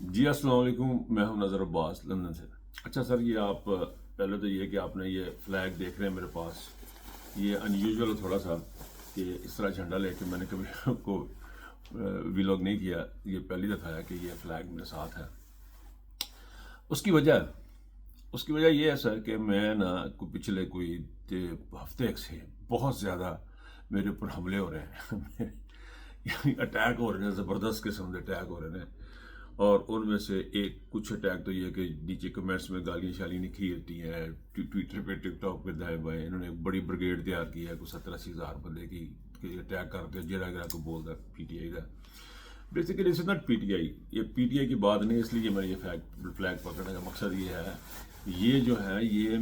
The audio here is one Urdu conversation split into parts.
جی السلام علیکم، میں ہوں نظر عباس لندن سے۔ اچھا سر، یہ آپ پہلے تو یہ کہ آپ نے یہ فلیگ دیکھ رہے ہیں میرے پاس، یہ ان یوزول ہے تھوڑا سا کہ اس طرح جھنڈا لے کے میں نے کبھی آپ کو ویلاگ نہیں کیا، یہ پہلی دفعہ ہے کہ یہ فلیگ میرے ساتھ ہے۔ اس کی وجہ یہ ہے سر کہ میں نا پچھلے کوئی ہفتے سے بہت زیادہ میرے اوپر حملے ہو رہے ہیں یعنی اٹیک ہو رہے ہیں، زبردست قسم کے اٹیک ہو رہے ہیں۔ اور ان میں سے کچھ اٹیک تو یہ کہ نیچے کمنٹس میں گالیاں شالیاں لکھی ہوتی ہیں، ٹویٹر پہ ٹک ٹاک پہ دائیں بائیں انہوں نے ایک بڑی بریگیڈ تیار کی ہے، کوئی 70-80 ہزار بندے کی کہ اٹیک کرتے جڑا گرا کو بولتا ہے پی ٹی آئی کا۔ Basically it's not P T I, یہ پی ٹی آئی کی بات نہیں، اس لیے میں نے یہ فلیگ پکڑنے کا مقصد یہ ہے، یہ جو ہے یہ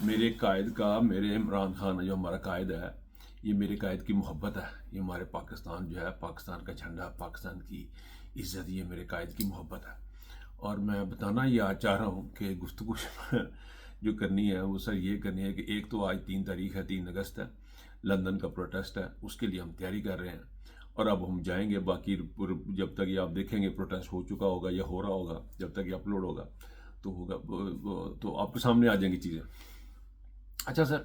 میرے قائد کا، میرے عمران خان جو ہمارا قائد ہے، یہ میرے قائد کی محبت ہے، یہ ہمارے پاکستان جو ہے، پاکستان کا جھنڈا، پاکستان کی عزت، یہ میرے قائد کی محبت ہے۔ اور میں بتانا یہ چاہ رہا ہوں کہ گفتگو جو کرنی ہے وہ سر یہ کرنی ہے کہ ایک تو آج 3 تاریخ ہے، 3 اگست ہے، لندن کا پروٹیسٹ ہے، اس کے لیے ہم تیاری کر رہے ہیں۔ اور اب ہم جائیں گے، باقی جب تک یہ آپ دیکھیں گے پروٹیسٹ ہو چکا ہوگا یا ہو رہا ہوگا، جب تک یہ اپلوڈ ہوگا تو آپ کے سامنے آ جائیں گی چیزیں۔ اچھا سر،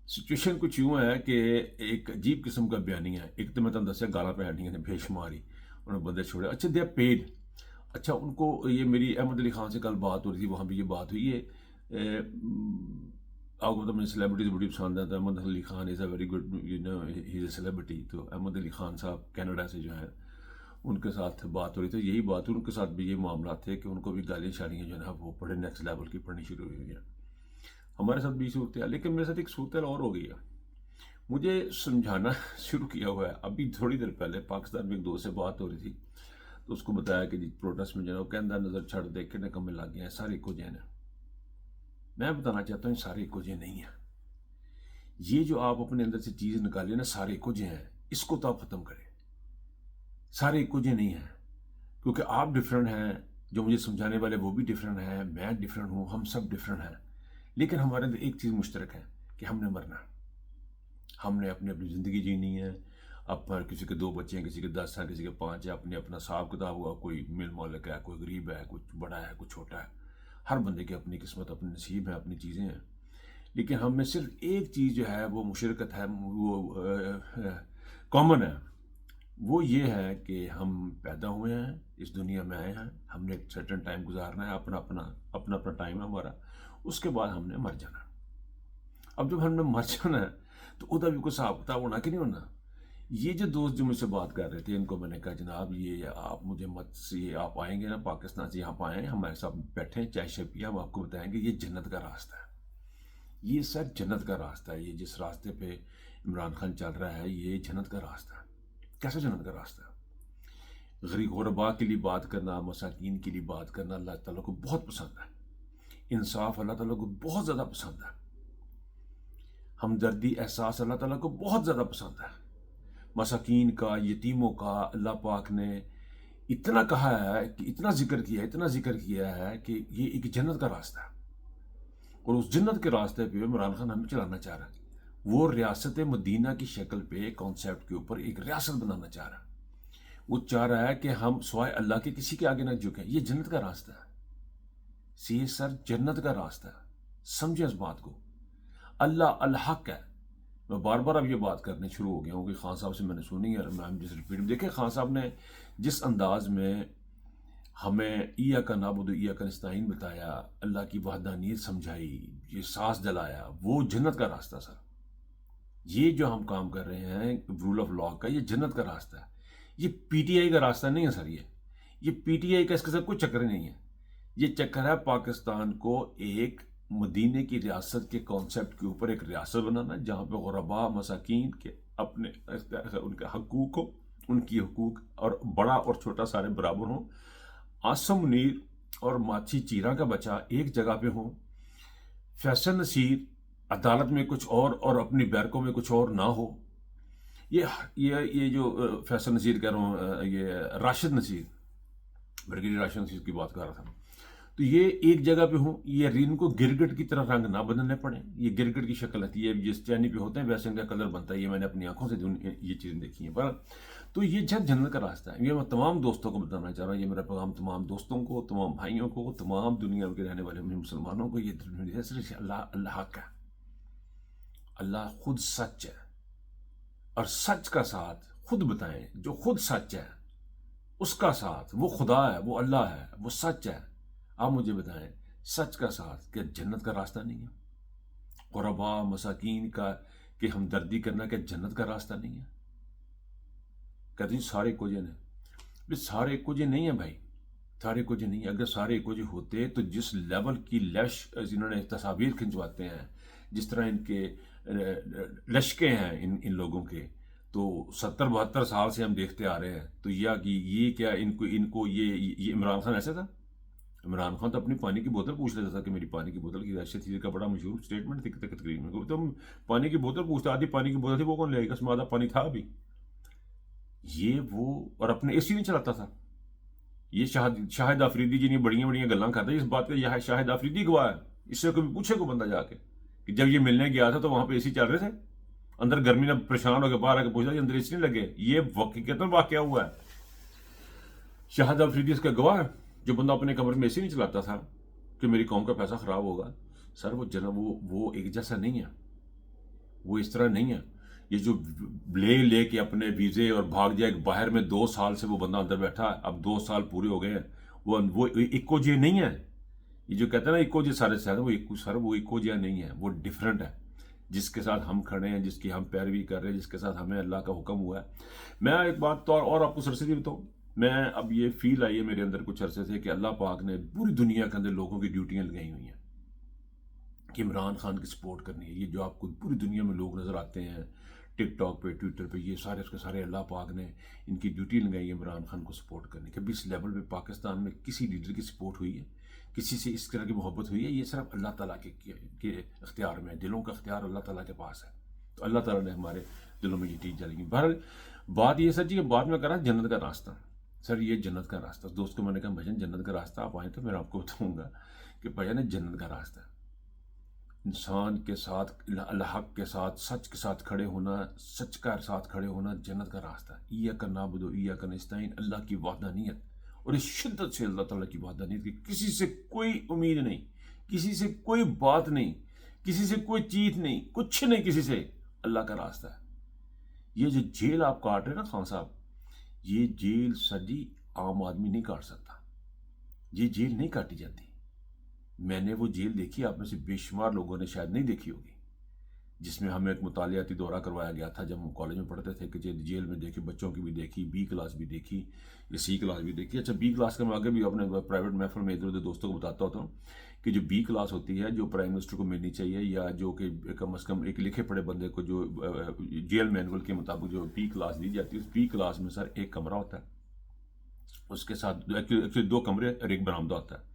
سچویشن کچھ یوں ہے کہ ایک عجیب قسم کا بیانیہ ہے، ایک تو میں تم دسیا گالا پہنی نے بے شماری، انہوں نے بندے چھوڑے، اچھا دے آر پیڈ۔ اچھا ان کو یہ میری احمد علی خان سے کل بات ہو رہی تھی، وہاں بھی یہ بات ہوئی ہے، آپ کو تو مجھے سیلیبریٹیز بڑی پسند ہے، تو Ahmed Ali Khan is a very good, he is a celebrity, تو احمد علی خان صاحب کینیڈا سے جو ہیں ان کے ساتھ بات ہو رہی تھی، یہی بات ہوئی، ان کے ساتھ بھی یہ معاملات تھے کہ ان کو بھی گالیاں شالیاں جو ہے نا وہ بڑے نیکسٹ لیول کی پڑھنی شروع ہوئی ہیں۔ ہمارے ساتھ بھی صورتحال، لیکن میرے ساتھ ایک صورتحال اور ہو گئی ہے، مجھے سمجھانا شروع کیا ہوا ہے۔ ابھی تھوڑی دیر پہلے پاکستان میں ایک دوست سے بات ہو رہی تھی، تو اس کو بتایا کہ جی پروٹیسٹ میں جو ہے وہ کہندہ نظر چھڑ دے کے نکمے لگ گئے ہیں، سارے ایکو جین ہیں۔ میں بتانا چاہتا ہوں یہ سارے ایکو جین نہیں ہیں، یہ جو آپ اپنے اندر سے چیز نکالیں نا سارے ایکو جین ہیں، اس کو تو آپ ختم کریں۔ سارے ایکو جین نہیں ہیں، کیونکہ آپ ڈفرینٹ ہیں، جو مجھے سمجھانے والے وہ بھی ڈفرینٹ ہیں، میں ڈفرینٹ ہوں، ہم سب ڈفرینٹ ہیں، لیکن ہمارے اندر ایک چیز مشترک ہے کہ ہم نے مرنا ہے، ہم نے اپنی زندگی جینی ہے۔ اب پر کسی کے 2 بچے ہیں، کسی کے 10 ہیں، کسی کے 5 ہیں، اپنے اپنا حساب کتاب ہوا، کوئی مل مالک ہے، کوئی غریب ہے، کوئی بڑا ہے، کوئی چھوٹا ہے، ہر بندے کی اپنی قسمت، اپنی نصیب ہے، اپنی چیزیں ہیں۔ لیکن ہم میں صرف ایک چیز جو ہے وہ مشرکت ہے، وہ کامن ہے، وہ یہ ہے کہ ہم پیدا ہوئے ہیں، اس دنیا میں آئے ہیں، ہم نے ایک سرٹن ٹائم گزارنا ہے، اپنا ٹائم ہے ہمارا، اس کے بعد ہم نے مر جانا ہے۔ اب جب ہم نے مر جانا ہے تو ادھر بھی کوئی حساب کتاب ہونا کہ نہیں ہونا۔ یہ جو دوست جو مجھ سے بات کر رہے تھے، ان کو میں نے کہا جناب یہ آپ مجھے مت سے، آپ آئیں گے نا پاکستان سے، یہاں پہ آئیں ہمارے ساتھ بیٹھیں، چائے شائے پیا، ہم آپ کو بتائیں گے یہ جنت کا راستہ ہے، یہ سر جنت کا راستہ ہے، یہ جس راستے پہ عمران خان چل رہا ہے یہ جنت کا راستہ ہے۔ کیسے جنت کا راستہ ہے؟ غریب غربا کے لیے بات کرنا، مساکین کے لیے بات کرنا اللہ تعالیٰ کو بہت پسند ہے، انصاف اللہ تعالیٰ کو بہت زیادہ پسند ہے، ہمدردی احساس اللہ تعالیٰ کو بہت زیادہ پسند ہے۔ مساکین کا، یتیموں کا اللہ پاک نے اتنا کہا ہے کہ اتنا ذکر کیا ہے کہ یہ ایک جنت کا راستہ ہے، اور اس جنت کے راستے پہ عمران خان ہمیں چلانا چاہ رہا ہے۔ وہ ریاست مدینہ کی شکل پہ کانسیپٹ کے اوپر ایک ریاست بنانا چاہ رہا ہے، وہ چاہ رہا ہے کہ ہم سوائے اللہ کے کسی کے آگے نہ جھکیں، یہ جنت کا راستہ ہے، یہ سر جنت کا راستہ ہے، سمجھیں اس بات کو۔ اللہ الحق ہے، میں بار بار اب یہ بات کرنے شروع ہو گیا ہوں کہ خان صاحب سے میں نے سنی ہے، میں جس ریپیٹ دیکھیں خان صاحب نے جس انداز میں ہمیں ایاک نعبد و ایاک نستعین بتایا، اللہ کی وحدانیت سمجھائی، یہ سانس دلایا، وہ جنت کا راستہ سر۔ یہ جو ہم کام کر رہے ہیں رول آف لاء کا، یہ جنت کا راستہ ہے، یہ پی ٹی آئی کا راستہ نہیں ہے سر۔ یہ پی ٹی آئی کا اس کے ساتھ کوئی چکر نہیں ہے، یہ چکر ہے پاکستان کو ایک مدینے کی ریاست کے کانسیپٹ کے اوپر ایک ریاست بنانا، جہاں پہ غربا مساکین کے اپنے ان کے حقوق ہو، ان کی حقوق، اور بڑا اور چھوٹا سارے برابر ہوں، آسم منیر اور ماچھی چیرا کا بچہ ایک جگہ پہ ہوں، فیصل نصیر عدالت میں کچھ اور اپنی بیرکوں میں کچھ اور نہ ہو۔ یہ جو فیصل نصیر کہہ رہا ہوں، یہ راشد نصیر، بریگیڈیئر راشد نصیر کی بات کر رہا تھا، تو یہ ایک جگہ پہ ہوں، یہ ان کو گرگٹ کی طرح رنگ نہ بدلنے پڑے، یہ گرگٹ کی شکل آتی ہے، جس چینی پہ ہوتے ہیں ویسے ان کا کلر بنتا ہے، یہ میں نے اپنی آنکھوں سے یہ چیزیں دیکھی ہیں۔ پر تو یہ جنت کا راستہ ہے. یہ میں تمام دوستوں کو بتانا چاہ رہا ہوں. یہ میرا پیغام تمام دوستوں کو، تمام بھائیوں کو، تمام دنیا کے رہنے والے مسلمانوں کو. یہ صرف اللہ حق ہے. اللہ خود سچ ہے، اور سچ کا ساتھ خود بتائیں. جو خود سچ ہے اس کا ساتھ، وہ خدا ہے، وہ اللہ ہے، وہ سچ ہے. آپ مجھے بتائیں سچ کا ساتھ کیا جنت کا راستہ نہیں ہے؟ غرباء مساکین کا کہ ہمدردی کرنا کیا جنت کا راستہ نہیں ہے؟ کہتے ہیں سارے کجے نے، سارے کجے نہیں ہیں بھائی، سارے کجے نہیں ہیں. اگر سارے کجے ہوتے تو جس لیول کی انہوں نے تصاویر کھنچواتے ہیں، جس طرح ان کے لشکے ہیں ان لوگوں کے، تو 70-72 سال سے ہم دیکھتے آ رہے ہیں. تو یہ کیا ان کو یہ عمران خان ایسا تھا؟ عمران خان تو اپنی پانی کی بوتل پوچھ لیتا تھا کہ میری پانی کی بوتل کی حیثیت تھی. کا بڑا مشہور اسٹیٹمنٹ تھی تقریر میں. تم پانی کی بوتل پوچھتا، آدھی پانی کی بوتل تھی وہ کون لے گا، اس میں آدھا پانی تھا بھی. یہ وہ اور اپنے اے سی نہیں چلاتا تھا. یہ شاہد آفریدی جنہیں بڑیاں بڑیاں گلاں کھاتا ہے، اس بات کا یہ شاہد آفریدی گواہ ہے. اس سے کبھی پوچھے کو بندہ جا کے کہ جب یہ ملنے گیا تھا تو وہاں پہ اے سی چل رہے تھے، اندر گرمی میں پریشان ہو کے باہر آ کے پوچھا اندر اے سی نہیں لگے. یہ کتنا واقعہ ہوا ہے. شاہد آفریدی اس کا گواہ ہے. جو بندہ اپنے کمرے میں اے سی نہیں چلاتا تھا کہ میری قوم کا پیسہ خراب ہوگا. سر وہ ایک جیسا نہیں ہے، وہ اس طرح نہیں ہے. یہ جو لے کے اپنے ویزے اور بھاگ جائے باہر میں، 2 سال سے وہ بندہ اندر بیٹھا ہے، اب 2 سال پورے ہو گئے ہیں. وہ ایکو جے نہیں ہے. یہ جو کہتے ہیں نا ایکو جے سارے سے، وہ ایکو جے نہیں ہے، وہ ڈیفرنٹ ہے. جس کے ساتھ ہم کھڑے ہیں، جس کی ہم پیروی کر رہے ہیں، جس کے ساتھ ہمیں اللہ کا حکم ہوا ہے. میں ایک بات تو اور آپ کو سرسری بتاؤں. میں اب یہ فیل آئی ہے میرے اندر کچھ عرصے سے کہ اللہ پاک نے پوری دنیا کے اندر لوگوں کی ڈیوٹیاں لگائی ہوئی ہیں کہ عمران خان کی سپورٹ کرنی ہے. یہ جو آپ کو پوری دنیا میں لوگ نظر آتے ہیں ٹک ٹاک پہ، ٹویٹر پہ، یہ سارے اس کے سارے اللہ پاک نے ان کی ڈیوٹی لگائی ہے عمران خان کو سپورٹ کرنے. کبھی اس لیول پہ پاکستان میں کسی لیڈر کی سپورٹ ہوئی ہے، کسی سے اس طرح کی محبت ہوئی ہے؟ یہ صرف اللہ تعالیٰ کے اختیار میں، دلوں کا اختیار اللہ تعالیٰ کے پاس ہے. تو اللہ تعالیٰ نے ہمارے دلوں میں یہ چیز ڈالی. بہرحال بات یہ سر جی کہ بعد میں کرا جنت کا راستہ. سر یہ جنت کا راستہ، دوست کو میں نے کہا بھجن جنت کا راستہ آپ آئیں تو میں آپ کو بتاؤں گا کہ بھجن ہے جنت کا راستہ. انسان کے ساتھ، الحق کے ساتھ، سچ کے ساتھ کھڑے ہونا، سچ کا ساتھ کھڑے ہونا جنت کا راستہ. ایاک نعبد و ایاک نستعین، اللہ کی وحدانیت اور اس شدت سے اللہ تعالیٰ کی وحدانیت کی کسی سے کوئی امید نہیں، کسی سے کوئی بات نہیں، کسی سے کوئی چیز نہیں، کچھ نہیں کسی سے. اللہ کا راستہ ہے. یہ جو جیل آپ کاٹ رہے نا خان صاحب، یہ جیل سر جی عام آدمی نہیں کاٹ سکتا. یہ جیل نہیں کاٹی جاتی. میں نے وہ جیل دیکھی، آپ میں سے بے شمار لوگوں نے شاید نہیں دیکھی ہوگی، جس میں ہمیں ایک مطالعاتی دورہ کروایا گیا تھا جب ہم کالج میں پڑھتے تھے کہ جیل میں دیکھی، بچوں کی بھی دیکھی، بی کلاس بھی دیکھی، یا سی کلاس بھی دیکھی. اچھا بی کلاس کا میں آگے بھی اپنے پرائیویٹ محفل میں ادھر ادھر دوستوں کو بتاتا ہوتا ہوں کہ جو بی کلاس ہوتی ہے جو پرائم منسٹر کو ملنی چاہیے، یا جو کہ کم از کم ایک لکھے پڑھے بندے کو جو جیل مینول کے مطابق جو بی کلاس دی جاتی ہے، اس بی کلاس میں سر ایک کمرہ ہوتا ہے، اس کے ساتھ ایکچولی 2 کمرے اور ایک برآمدہ ہوتا ہے.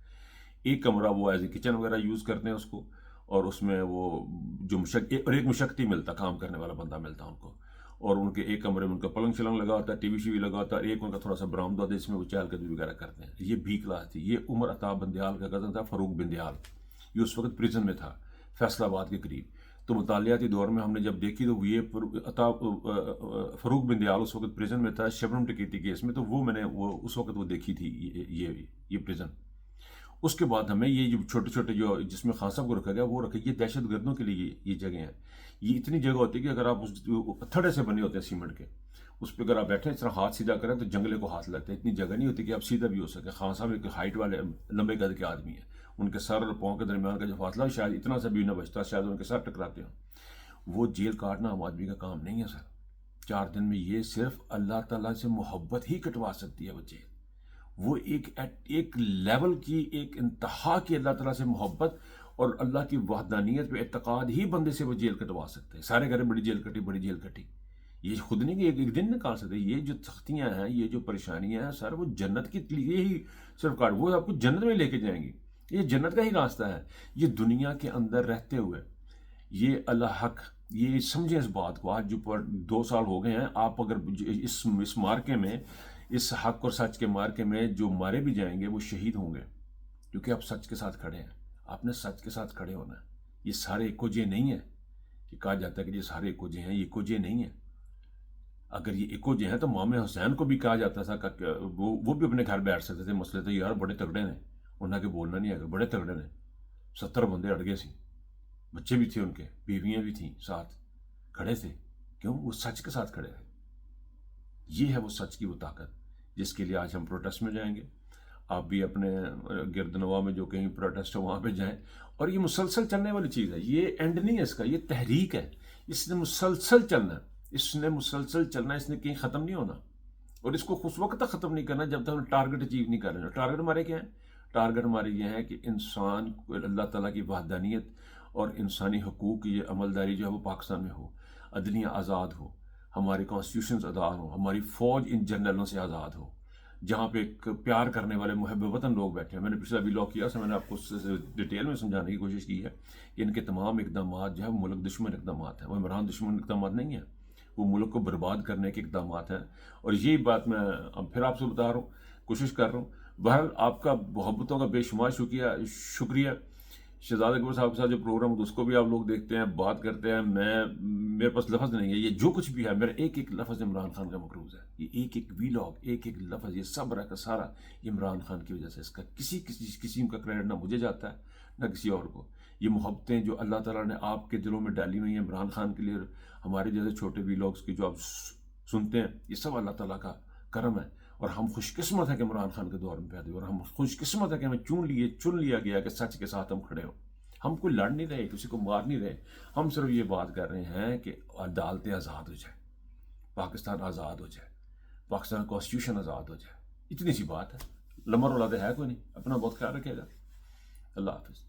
ایک کمرہ وہ ایز اے کچن وغیرہ یوز کرتے ہیں اس کو، اور اس میں وہ جو اور ایک مشقتی ملتا، کام کرنے والا بندہ ملتا ان کو، اور ان کے ایک کمرے میں ان کا پلنگ شلنگ لگا ہوتا ہے، ٹی وی شی وی لگا ہوتا ہے، ایک ان کا تھوڑا سا برآمدہ ہوتا ہے جس میں وہ چہل قدمی وغیرہ کرتے ہیں. یہ بی کلاس تھی. یہ عمر عطا بندیال کا کزن تھا، فاروق بندیال. یہ اس وقت پریزن میں تھا فیصل آباد کے قریب. تو مطالعاتی دور میں ہم نے جب دیکھی تو یہ فاروق بندیال اس وقت پریزن میں تھا شبنم ٹکیتی کیس میں. تو وہ میں نے اس وقت وہ دیکھی تھی یہ پریزن. اس کے بعد ہمیں یہ جو چھوٹے چھوٹے جو جس میں خان صاحب کو رکھا گیا وہ رکھا، یہ دہشت گردوں کے لیے یہ جگہ ہیں. یہ اتنی جگہ ہوتی ہے کہ اگر آپ تھڑے سے بنے ہوتے ہیں سیمنٹ کے، اس پہ اگر آپ بیٹھیں اس طرح ہاتھ سیدھا کریں تو جنگلے کو ہاتھ لگتے ہیں. اتنی جگہ نہیں ہوتی کہ آپ سیدھا بھی ہو سکے. خان صاحب ایک ہائٹ والے لمبے قد کے آدمی ہیں، ان کے سر اور پاؤں کے درمیان کا جو فاصلہ شاید اتنا سا بھی نہ بچتا، شاید ان کے سر ٹکراتے ہوں. وہ جیل کاٹنا عام آدمی کا کام نہیں ہے سر. 4 دن میں یہ صرف اللہ تعالیٰ سے محبت ہی کٹوا سکتی ہے وہ جیل. وہ ایک لیول کی، ایک انتہا کی اللہ تعالیٰ سے محبت اور اللہ کی وحدانیت پہ اعتقاد ہی بندے سے وہ جیل کٹوا سکتے ہیں. سارے گھر بڑی جیل کٹی، بڑی جیل کٹی، یہ خود نہیں کہ ایک دن نکال سکتے. یہ جو سختیاں ہیں، یہ جو پریشانیاں ہیں سر، وہ جنت کے لیے ہی صرف کاٹ، وہ آپ کو جنت میں لے کے جائیں گی. یہ جنت کا ہی راستہ ہے. یہ دنیا کے اندر رہتے ہوئے یہ اللہ حق، یہ سمجھیں اس بات کو. آج جو 2 سال ہو گئے ہیں، آپ اگر اس مارکے میں، اس حق اور سچ کے مارکے میں جو مارے بھی جائیں گے وہ شہید ہوں گے، کیونکہ آپ سچ کے ساتھ کھڑے ہیں. آپ نے سچ کے ساتھ کھڑے ہونا ہے. یہ سارے ایکو جے نہیں ہیں. یہ کہا جاتا ہے کہ یہ سارے ایکو جے ہیں، یہ ایکو جے نہیں ہیں. اگر یہ ایکو جو ہیں تو امام حسین کو بھی کہا جاتا تھا کہ وہ بھی اپنے گھر بیٹھ سکتے تھے، مسئلے تو یار بڑے تگڑے نے، انہوں نے کہ بولنا نہیں ہے، بڑے تگڑے نے، 70 بندے اڑ گئے سی، بچے بھی تھے ان کے، بیویاں بھی تھیں ساتھ، کھڑے تھے، کیوں؟ وہ سچ کے ساتھ کھڑے تھے۔ یہ ہے وہ سچ کی وہ طاقت جس کے لیے آج ہم پروٹیسٹ میں جائیں گے۔ آپ بھی اپنے گردنواں میں جو کہیں پروٹیسٹ ہے وہاں پہ جائیں، اور یہ مسلسل چلنے والی چیز ہے، یہ اینڈ نہیں ہے اس کا، یہ تحریک ہے، اس نے مسلسل چلنا ہے، اس نے مسلسل چلنا ہے، اس نے کہیں ختم نہیں ہونا، اور اس کو اس وقت تک ختم نہیں کرنا جب تک ہم ٹارگٹ اچیو نہیں کر رہے۔ ٹارگٹ ہمارے کیا ہیں؟ ٹارگٹ ہمارے یہ ہے کہ انسان کو اللہ تعالیٰ کی وحدانیت اور انسانی حقوق کی یہ عملداری جو ہے وہ پاکستان میں ہو، عدلیہ آزاد ہو، ہماری کانسٹیٹیوشنز آزاد ہوں، ہماری فوج ان جنرلوں سے آزاد ہو، جہاں پہ ایک پیار کرنے والے محب وطن لوگ بیٹھے ہیں۔ میں نے پچھلا ویلاگ کیا اس میں نے آپ کو ڈیٹیل میں سمجھانے کی کوشش کی ہے کہ ان کے تمام اقدامات جو ہے وہ ملک دشمن اقدامات ہیں، وہ عمران دشمن اقدامات نہیں ہیں، وہ ملک کو برباد کرنے کے اقدامات ہیں۔ اور یہی بات میں اب پھر آپ سے بتا رہا ہوں، کوشش کر رہا ہوں۔ بہرحال آپ کا محبتوں کا بے شمار شکریہ۔ شہزاد اکبر صاحب کے ساتھ جو پروگرام ہوتا ہے اس کو بھی آپ لوگ دیکھتے ہیں، بات کرتے ہیں، میرے پاس لفظ نہیں ہے، یہ جو کچھ بھی ہے میرا ایک ایک لفظ عمران خان کا مقروض ہے، یہ ایک ایک ویلاگ، ایک ایک لفظ، یہ سب کا سارا عمران خان کی وجہ سے، اس کا کسی کا کریڈٹ نہ مجھے جاتا ہے نہ کسی اور کو۔ یہ محبتیں جو اللہ تعالیٰ نے آپ کے دلوں میں ڈالی ہوئی ہیں عمران خان کے لیے، ہمارے جیسے چھوٹے ویلاگس کی جو آپ سنتے ہیں، یہ سب اللہ تعالیٰ کا کرم ہے، اور ہم خوش قسمت ہیں کہ عمران خان کے دور میں پیدا ہوئے، اور ہم خوش قسمت ہیں کہ ہمیں چن لیا گیا کہ سچ کے ساتھ ہم کھڑے ہوں۔ ہم کوئی لڑ نہیں رہے، کسی کو مار نہیں رہے، ہم صرف یہ بات کر رہے ہیں کہ عدالتیں آزاد ہو جائیں، پاکستان آزاد ہو جائے، پاکستان کانسٹیٹیوشن آزاد ہو جائے، اتنی سی بات ہے۔ لمر اولاد ہے کوئی نہیں، اپنا بہت خیال رکھے گا۔ اللہ حافظ۔